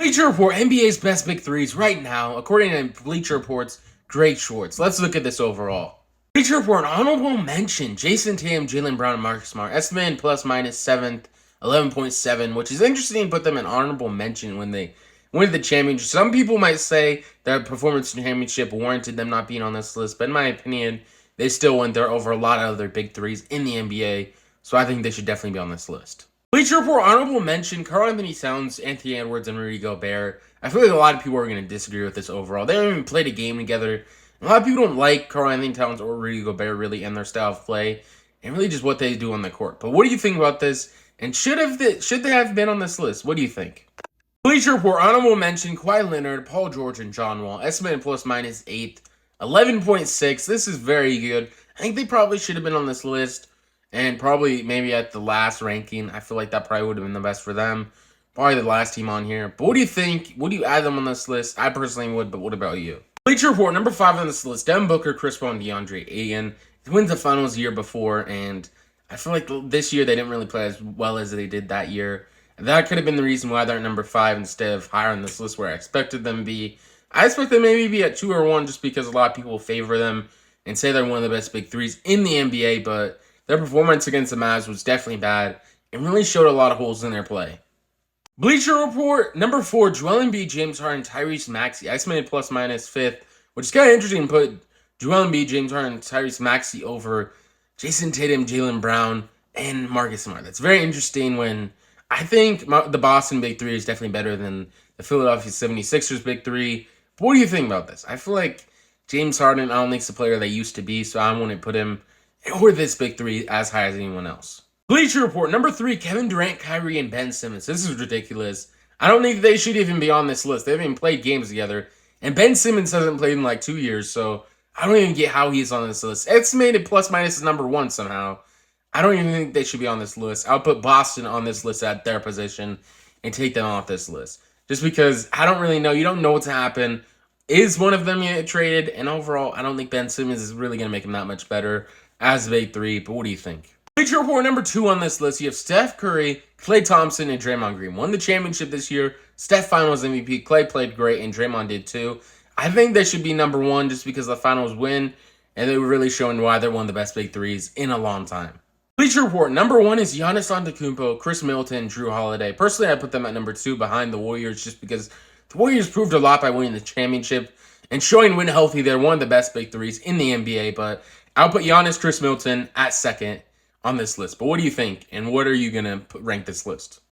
Bleacher Report, NBA's best big threes right now, according to Bleacher Report's Greg Schwartz. Let's look at this overall. Bleacher Report, honorable mention, Jayson Tatum, Jaylen Brown, and Marcus Smart. Estimated plus minus 7th, 11.7, which is interesting to put them in honorable mention when they win the championship. Some people might say that performance championship warranted them not being on this list, but in my opinion, they still went there over a lot of other big threes in the NBA, so I think they should definitely be on this list. Bleacher Report, honorable mention, Karl-Anthony Towns, Anthony Edwards, and Rudy Gobert. I feel like a lot of people are going to disagree with this overall. They haven't even played a game together. A lot of people don't like Karl-Anthony Towns or Rudy Gobert really and their style of play and really just what they do on the court. But what do you think about this? And should they have been on this list? What do you think? Bleacher Report, honorable mention, Kawhi Leonard, Paul George, and John Wall. Estimated plus minus 8th, 11.6. This is very good. I think they probably should have been on this list. And probably maybe at the last ranking, I feel like that probably would have been the best for them. Probably the last team on here. But what do you think? Would you add them on this list? I personally would, but what about you? Bleacher Report, number 5 on this list, Devin Booker, Chris Paul, and DeAndre Ayton. They went to the finals the year before, and I feel like this year they didn't really play as well as they did that year. And that could have been the reason why they're at number 5 instead of higher on this list where I expected them to be. I expect them maybe be at 2 or 1 just because a lot of people favor them and say they're one of the best big threes in the NBA, but their performance against the Mavs was definitely bad and really showed a lot of holes in their play. Bleacher Report, number 4, Joel Embiid, James Harden, Tyrese Maxey. Estimated plus minus 5th, which is kind of interesting to put Joel Embiid, James Harden, Tyrese Maxey over Jayson Tatum, Jaylen Brown, and Marcus Smart. That's very interesting when I think the Boston Big 3 is definitely better than the Philadelphia 76ers Big 3. But what do you think about this? I feel like James Harden, I don't think he's the player they used to be, so I wouldn't put him or this big 3 as high as anyone else. Bleacher Report, number 3, Kevin Durant, Kyrie, and Ben Simmons. This is ridiculous. I don't think they should even be on this list. They haven't even played games together. And Ben Simmons hasn't played in like 2 years, so I don't even get how he's on this list. Estimated plus minus is number 1 somehow. I don't even think they should be on this list. I'll put Boston on this list at their position and take them off this list. Just because I don't really know. You don't know what's happen. Is one of them get traded? And overall, I don't think Ben Simmons is really going to make him that much better as a big 3, but what do you think? Bleacher Report, number 2 on this list, you have Steph Curry, Klay Thompson, and Draymond Green. Won the championship this year. Steph Finals MVP. Klay played great, and Draymond did too. I think they should be number 1 just because the Finals win, and they were really showing why they're one of the best big 3s in a long time. Bleacher Report, number 1 is Giannis Antetokounmpo, Chris Middleton, Jrue Holiday. Personally, I put them at number 2 behind the Warriors just because the Warriors proved a lot by winning the championship and showing when healthy they're one of the best big 3s in the NBA, but I'll put Giannis, Chris Middleton at 2nd on this list. But what do you think? And what are you going to rank this list?